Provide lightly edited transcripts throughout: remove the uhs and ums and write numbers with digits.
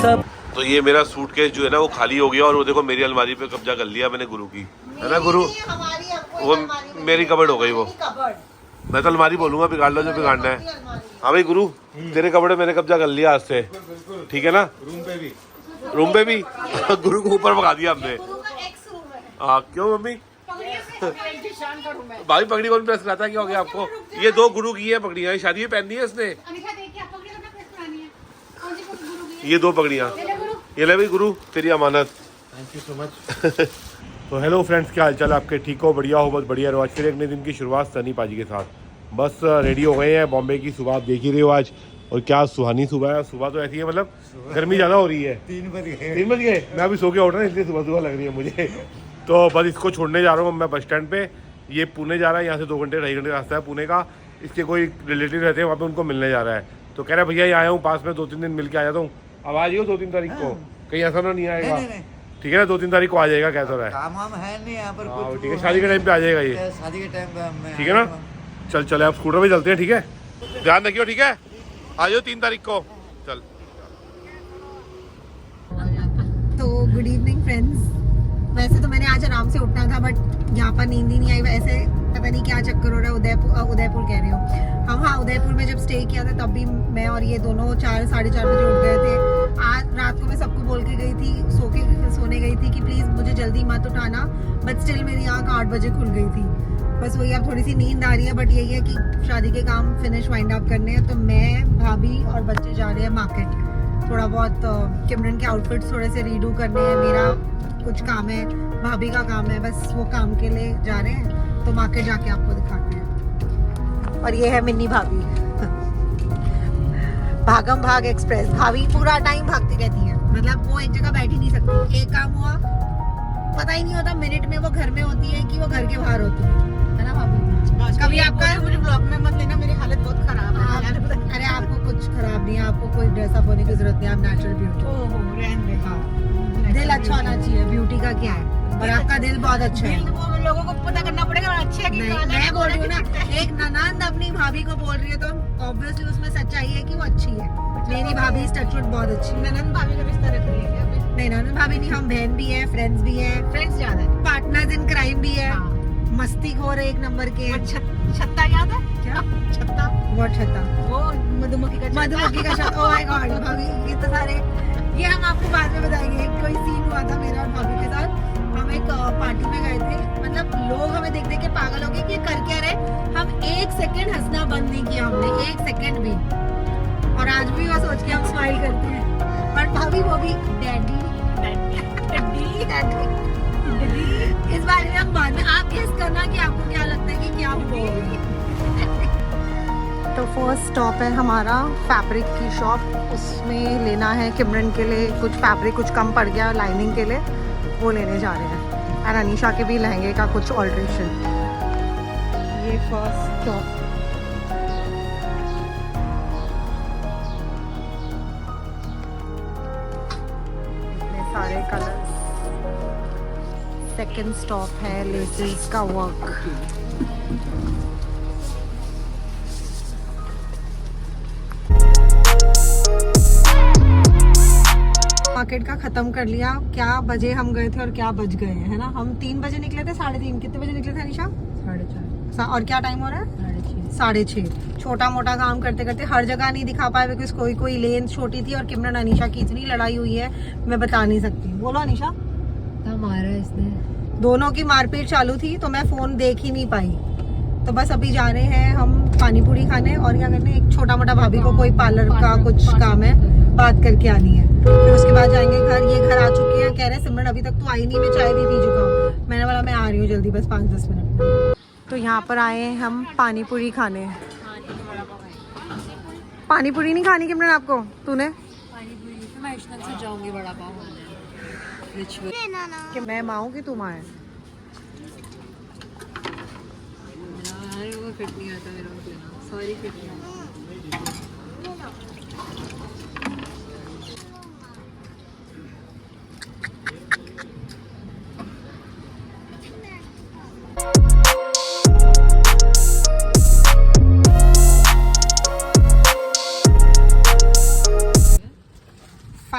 सब। तो ये मेरा सूटकेस जो है ना वो खाली हो गया और वो देखो मेरी अलमारी पे कब्जा कर लिया मैंने गुरु की, है ना गुरु? वो मेरी कबर्ड हो गई वो। मैं तो अलमारी बोलूंगा, बिगाड़ लो जो बिगाड़ना है। हाँ भाई गुरु, तेरे कपड़े मैंने कब्जा कर लिया आज से, ठीक है ना? रूम पे भी गुरु को ऊपर भगा दिया हमने। हाँ क्यों मम्मी? भाई पगड़ी कौन प्रेस कराता है? क्या हो गया आपको? ये 2 गुरु की है पगड़ियाँ, शादी में पहननी है इसने ये 2 पगड़ियाँ। ये ले भाई गुरु, तेरी अमानत। Thank you so much. तो हेलो फ्रेंड्स, क्या हालचाल आपके? ठीक हो? बढ़िया हो? बहुत बढ़िया रहो। आज फिर एक नए दिन की शुरुआत सनी पाजी के साथ। बस रेडी हो गए हैं। बॉम्बे की सुबह आप देख ही रहे हो आज, और क्या सुहानी सुबह है। सुबह तो ऐसी है, मतलब गर्मी ज़्यादा हो रही है। 3 बज गए। मैं अभी सो के उठ रहा हूँ, इसलिए सुबह लग रही है मुझे। तो बस इसको छोड़ने जा रहा हूँ मैं बस स्टैंड पे। ये पुणे जा रहा है, यहाँ से 2 घंटे 2.5 घंटे रास्ता है पुणे का। इसके कोई रिलेटिव रहते हैं वहाँ पे, उनको मिलने जा रहा है। तो कह रहा है भैया ये आया हूँ पास में, 2-3 दिन मिल के आ जाता हूँ। अब आ जाइयो 2-3 तारीख को, कहीं ऐसा ना नहीं आएगा। ठीक है ना? 2-3 तारीख को आ जाएगा, कैसा रहा है? काम हम है नहीं यहाँ पर। हाँ ठीक है, शादी के टाइम पे आ जाएगा ये। शादी के टाइम पे ठीक है ना? चल चले आप स्कूटर पे चलते हैं, ठीक है? ध्यान रखियो, ठीक है? आ जाओ 3 तारीख को। चल। तो गुड इवनिंग फ्रेंड्स। वैसे तो मैंने आज आराम से उठना था, बट यहाँ पर नींद ही नहीं आई। वैसे पता नहीं क्या चक्कर हो रहा है। उदयपुर कह रही हूँ। हाँ, उदयपुर में जब स्टे किया था तब भी मैं और ये दोनों 4 साढ़े 4 बजे उठ गए थे। आज रात को मैं सबको बोल के गई थी, सोने गई थी कि प्लीज़ मुझे जल्दी मत उठाना, बट स्टिल मेरी आँख 8 बजे खुल गई थी। बस वही, अब थोड़ी सी नींद आ रही है, बट यही है कि शादी के काम फिनिश वाइंड अप करने हैं। तो मैं, भाभी और बच्चे जा रहे हैं मार्केट। थोड़ा बहुत किमरन के आउटफिट्स थोड़े से रीडू करने हैं। मेरा कुछ काम है, भाभी का काम है, बस वो काम के लिए जा रहे हैं। तो मार्केट जाके आपको दिखाते हैं। और ये है मिन्नी भाभी। भागम भाग एक्सप्रेस। भाभी पूरा टाइम भागती रहती है, मतलब वो एक जगह बैठ ही नहीं सकती। एक काम हुआ पता ही नहीं होता मिनट में वो घर में होती है कि वो घर के बाहर होती है ना भाभी? कभी आपका मुझे ब्लॉग में मत लेना, मेरी हालत बहुत खराब है। अरे आपको कुछ खराब नहीं है, आपको कोई ड्रेसअप होने की जरूरत नहीं है। आप नेचुरल ब्यूटी। दिल अच्छा होना चाहिए, ब्यूटी का क्या है? और आपका दिल बहुत अच्छा है। वो लोगों को पता करना पड़ेगा अच्छा है कि नहीं। मैं बोल रही हूँ ना, एक ननंद अपनी भाभी को बोल रही है, तो ऑब्वियसली उसमें सच्चाई है कि वो अच्छी है। मेरी भाभी टचवुड बहुत अच्छी है। ननंद भाभी का रिश्ता रख रही है? नहीं, ननंद भाभी नहीं, हम बहन भी है, फ्रेंड्स भी है। फ्रेंड्स ज्यादा है, पार्टनर्स इन क्राइम भी है। मस्ती खोर एक नंबर के। छत्ता याद है क्या? छत्ता, व्हाट छत्ता? वो मधुमक्खी का छत्ता। ओह माय गॉड भाभी, ये तो सारे, ये हम आपको बाद में बताएंगे। कोई सीन हुआ था मेरा और भाभी के साथ। हम एक पार्टी में गए थे, मतलब लोग हमें देख देख के पागल हो गए कि ये कर क्या रहे। हम 1 सेकंड हंसना बंद नहीं किया हमने, 1 सेकंड भी। और आज भी वो सोच के हम स्माइल करते हैं। पर भाभी वो भी डैडी इस बारे में हम बाद में, आप गेस करना कि आपको क्या लगता है कि क्या हुआ। तो फर्स्ट स्टॉप है हमारा फैब्रिक की शॉप। उसमें लेना है किमरन के लिए कुछ फैब्रिक, कुछ कम पड़ गया लाइनिंग के लिए, वो लेने जा रहे हैं। और अनीशा के भी लहंगे का कुछ ऑल्ट्रेशन। ये फर्स्ट स्टॉप। इतने सारे कलर्स। सेकंड स्टॉप है लेसेस का वर्क। मार्केट का खत्म कर लिया। क्या बजे हम गए थे और क्या बज गए हैं, है ना? हम 3 बजे निकले थे, 3:30। कितने बजे निकले थे अनीशा? 4:30। और क्या टाइम हो रहा है? 6:30। छोटा मोटा काम करते करते हर जगह नहीं दिखा पाए, बिकॉज कोई लेन छोटी थी। और किमरन अनीशा की इतनी लड़ाई हुई है, मैं बता नहीं सकती। बोलो अनीशा। मारा इसने, दोनों की मारपीट चालू थी, तो मैं फोन देख ही नहीं पाई। तो बस अभी जा रहे हैं हम पानी पूरी खाने, और क्या करने, एक छोटा मोटा भाभी को कोई पार्लर का कुछ काम है, बात करके आनी है। फिर उसके बाद जाएंगे घर। ये घर आ चुके हैं, कह रहे सिमरन अभी तक तो आई नहीं, मैं चाय भी पी चुका हूँ। मैंने बोला मैं आ रही हूँ जल्दी, बस 5-10 मिनट। तो यहाँ पर आए हैं हम पानी पूरी खाने। पानी पूरी नहीं खानी किमरन आपको? तूने? मैं से जाऊंगी बड़ा पाव कि मैं माँ हूँ कि तुम आए? फिट नहीं आता मेरा, सॉरी फिट नहीं आता।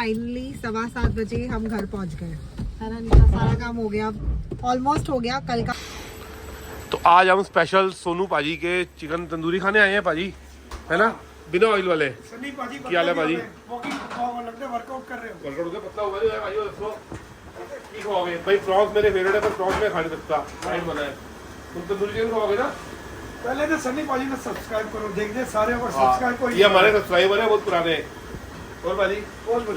फाइनली 7:15 बजे हम घर पहुंच गए। है ना निशा, सारा काम हो गया, ऑलमोस्ट हो गया। कल का तो आज हम स्पेशल सोनू पाजी के चिकन तंदूरी खाने आए हैं पाजी, है ना, बिना ऑयल वाले। क्या हाल है पाजी? वर्कआउट कर रहे हो? वर्कआउट होकर पतला हुआ है भाई, दोस्तों की खाओगे भाई? प्रॉन्स मेरे फेवरेट है, पर प्रॉन्स में खा नहीं सकता, राइट बना है। तुम तंदूरी चिकन खाओगे ना? पहले तो सनी पाजी ने सब्सक्राइब करो, देख दे सारे और सब्सक्राइब को। ये हमारे सब्सक्राइबर है बहुत पुराने। और पाजी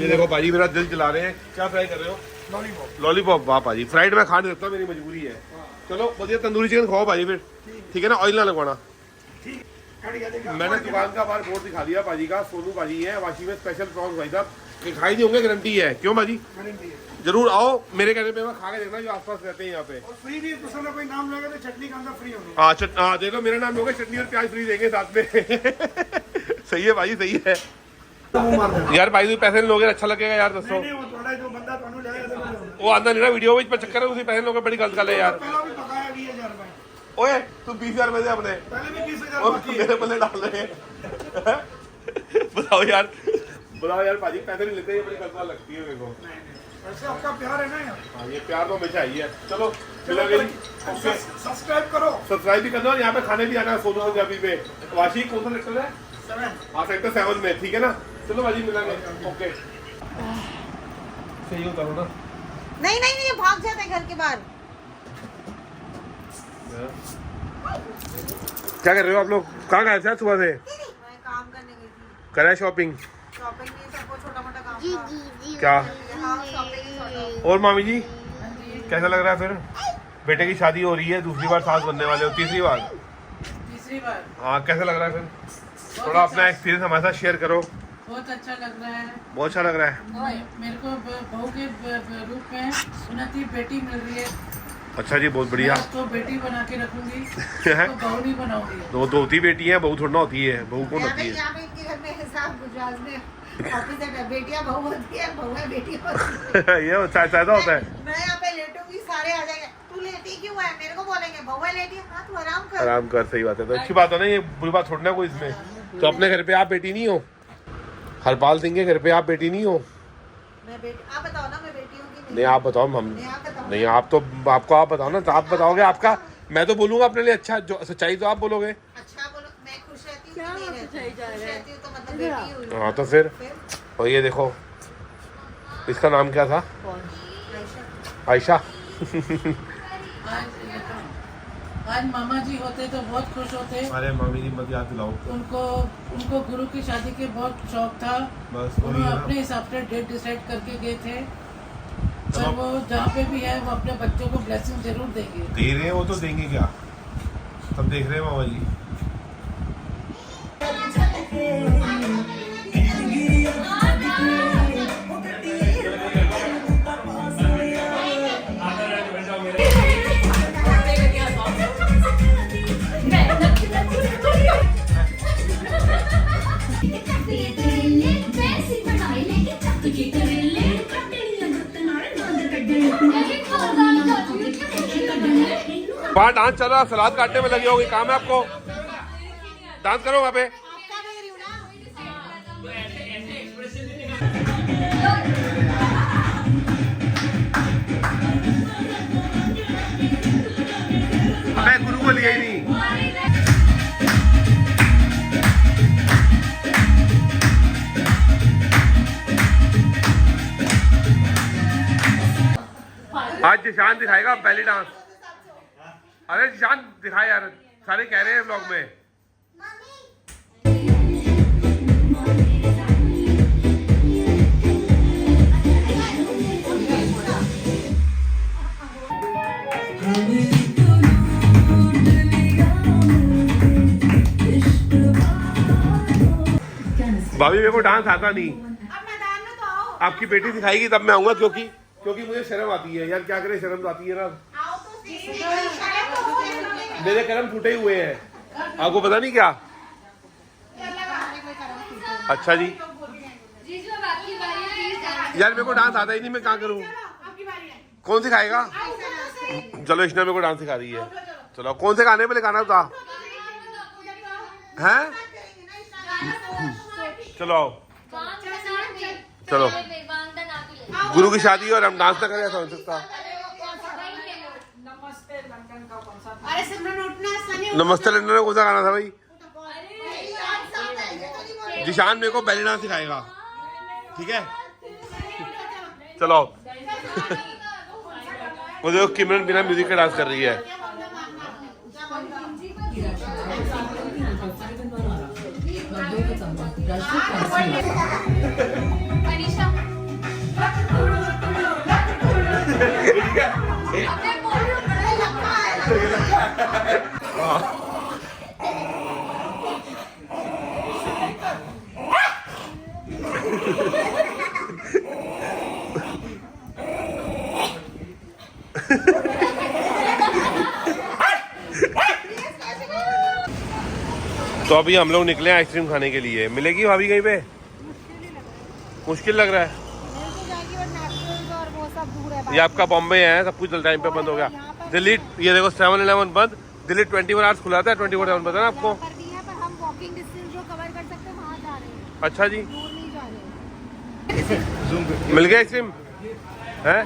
ये देखो पाजी मेरा दिल जला रहे हैं। क्या फ्राई कर रहे हो? लॉलीपॉप। लॉलीपॉप। वाह पाजी, फ्राइड में खा नहीं सकता, मेरी मजबूरी है। चलो बढ़िया तंदूरी चिकन खाओ पाजी फिर, ठीक है ना? ऑयल ना लगवाना। मैंने दुकान का बाहर बोर्ड दिखा दिया पाजी का, सोनू पाजी है वाशी में स्पेशल प्रॉन्स भाई साहब, ये खाई नहीं होंगे, गारंटी है। क्यों पाजी? जरूर आओ, मेरे कहने पे मैं खा के देखना, जो आसपास रहते हैं यहाँ पे। और फ्री भी, दूसरा ना कोई नाम लेगा तो चटनी का अंदर फ्री होगा। हाँ देख लो, मेरा नाम होगा, चटनी और प्याज फ्री देंगे साथ में। सही है भाई, सही है यार। भाई तुम पैसे लोगे अच्छा लगेगा यार, दसो नहीं, वो थोड़ा जो बंदा ਤੁਹਾਨੂੰ ਲਿਆਇਆ वो आंदा नहीं ना वीडियो में, पर चक्कर है उसी पैसे लोगे, बड़ी गलत गल है यार। पहला भी पकाया 20,000 रुपए, ओए तुम 20,000 में दे अपने, पहले भी 20,000 और बाकी है। मेरे पल्ले डाल रहे हैं। बताओ यार, बताओ यार पाजी, पैसे नहीं लेते, ये बड़ी गलत लगती है मेरे को। वैसे आपका प्यार है ना यार। हाँ ये प्यार तो हमेशा ही है। चलो मिलेंगे, सब्सक्राइब करो, सब्सक्राइब भी करना, और यहाँ पे खाने भी आना है सोनू पंजाबी पे। वाशी कौन सा सेक्टर है? 7। हाँ सेक्टर 7 में, ठीक है ना? चलो भाजी मिलेंगे, ओके। सही होता हो ना? नहीं नहीं नहीं, ये भाग जाते हैं घर के बाहर। क्या कर रहे हो आप लोग? कहाँ गए थे आज सुबह से? मैं काम करने गई थी, करा शॉपिंग? शॉपिंग नहीं, सबको छोटा मोटा काम था। क्या? हाँ शॉपिंग ही छोटा। और मामी जी कैसा लग रहा है फिर? बेटे की शादी हो रही है, दूसरी बार सास बनने वाले हो, तीसरी बार? हाँ कैसा लग रहा है फिर? थोड़ा अपना एक्सपीरियंस हमारे साथ शेयर करो। बहुत अच्छा लग रहा है। बहुत अच्छा लग रहा है। मेरे को बहू के रूप में उन्नति बेटी मिल रही है। अच्छा जी, बहुत बढ़िया। तो बेटी बना के रखूंगी, तो बहू नहीं बनाऊंगी। दो तो होती बेटी है, बहू थोड़ा ना होती है। बहू कौन होती है? यहाँ पे इनके घर में हिसाब गुजरात में ऑफिसर है, बेटियां बहू होती है, बहू है बेटी होती है। ये ऐसा होता है। मैं यहाँ पे लेटूंगी, सारे आ जाएंगे, तू लेटी क्यों है? मेरे को बोलेंगे बहू है लेटी है, हाँ तू आराम कर। आराम कर, सही बात है। तो अच्छी बात है ना, ये बुरी बात छोड़ना कोई इसमें। तो अपने घर पे आप बेटी नहीं हो? हरपाल सिंह के घर पे आप बेटी नहीं हो? मैं बेटी, आप बताओ ना मैं बेटी हूँ कि नहीं आप बताओ। हम नहीं, आप बताओ। नहीं, आप तो आपको आप बताओ ना, तो आप बताओगे आपका, मैं तो बोलूंगा अपने लिए अच्छा, जो सच्चाई तो आप बोलोगे। अच्छा बोलो, मैं खुश रहती हूँ कि नहीं रहती? खुश रहती हूँ तो मतलब बेटी हुई। हाँ तो फिर और ये देखो, इसका नाम क्या था? आयशा। आज मामा जी होते तो बहुत खुश होते। अरे मामी जी मत याद दिलाओ। उनको गुरु की शादी के बहुत शौक था। बस उन्होंने अपने हिसाब से डेट डिसाइड करके गए थे। पर वो जहाँ पे भी है, वो अपने बच्चों को ब्लेसिंग जरूर देंगे। दे रहे हैं, वो तो देंगे क्या, सब देख रहे हैं मामा जी। वहाँ डांस चल रहा, सलाद काटने में लगे होगी, काम है आपको? डांस करो वहाँ पे। मैं गुरु को लिया ही नहीं। आज जिशान दिखाएगा बैली डांस। अरे जिशान दिखाए यार, सारे कह रहे हैं ब्लॉग में। भाभी मेरे को डांस आता नहीं, अब मैदान में तो आओ, आपकी बेटी सिखाएगी तब मैं आऊंगा, क्योंकि मुझे शर्म आती है यार। क्या करें, शर्म तो आती है ना। आओ तो सही। शर्म तो हो गई। मेरे कर्म टूटे हुए हैं, आपको पता नहीं क्या? अच्छा जी यार, मेरे को डांस आता ही नहीं, मैं क्या करूं? कौन सिखाएगा? चलो इश्ना मेरे को डांस सिखा रही है। चलो कौन से गाने पे गाना था? हैं? चलो आओ। चलो गुरु की शादी है और हम डांस ना करें ऐसा हो सकता। अरे सिमरन उठना, सनी नमस्ते लंदन में कौन सा गाना था भाई? जिशान मेरे को बैली डांस सिखाएगा, ठीक है? चलो वो देखो किमरन बिना म्यूजिक के डांस कर रही है। तो अभी हम लोग निकले आइसक्रीम खाने के लिए। मिलेगी भाभी कहीं पे? मुश्किल लग रहा है। ये आपका बॉम्बे है, सब कुछ टाइम पे बंद हो गया। दिल्ली ये देखो 7-11 बंद, दिल्ली 24 आवर्स खुला था, 24/7 पता है आपको? अच्छा जी, मिल गया आइसक्रीम है?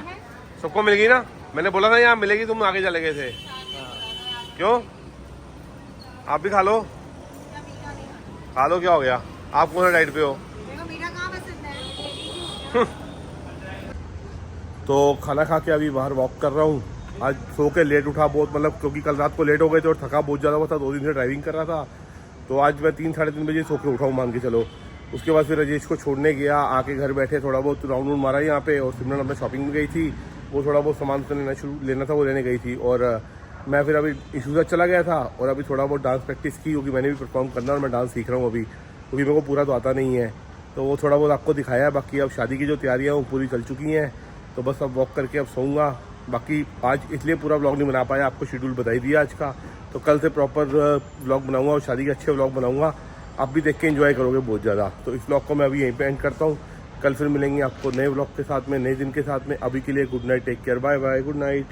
सबको मिल गई ना? मैंने बोला था यहाँ मिलेगी, तुम आगे चले गए थे। क्यों? आप भी खा लो, खा लो। क्या हो गया? आप कौन सा डाइट पे हो? तो खाना खा के अभी बाहर वॉक कर रहा हूँ। आज सो के लेट उठा बहुत, मतलब क्योंकि कल रात को लेट हो गए थे और थका बहुत ज़्यादा हुआ था, 2 दिन से ड्राइविंग कर रहा था। तो आज मैं 3-3:30 बजे सो के उठा हूँ मान के चलो। उसके बाद फिर राजेश को छोड़ने गया, आके घर बैठे थोड़ा बहुत राउंड मारा यहाँ पे। और सिमरन अपने शॉपिंग में गई थी, वो थोड़ा बहुत सामान तो लेना था, वो लेने गई थी। और मैं फिर अभी इशू चला गया था और अभी थोड़ा बहुत डांस प्रैक्टिस की, क्योंकि मैंने भी परफॉर्म करना और मैं डांस सीख रहा हूँ अभी, क्योंकि मेरे को पूरा तो आता नहीं है। तो वो थोड़ा बहुत आपको दिखाया। बाकी अब शादी की जो तैयारियाँ वो पूरी चल चुकी हैं, तो बस अब वॉक करके अब सोऊंगा। बाकी आज इसलिए पूरा व्लॉग नहीं बना पाया, आपको शेड्यूल बता ही दिया आज का। तो कल से प्रॉपर व्लॉग बनाऊंगा और शादी के अच्छे व्लॉग बनाऊंगा, आप भी देख के एंजॉय करोगे बहुत ज़्यादा। तो इस व्लॉग को मैं अभी यहीं पे एंड करता हूँ। कल फिर मिलेंगे आपको नए व्लॉग के साथ में, नए दिन के साथ में। अभी के लिए good night, take care, bye bye, good night.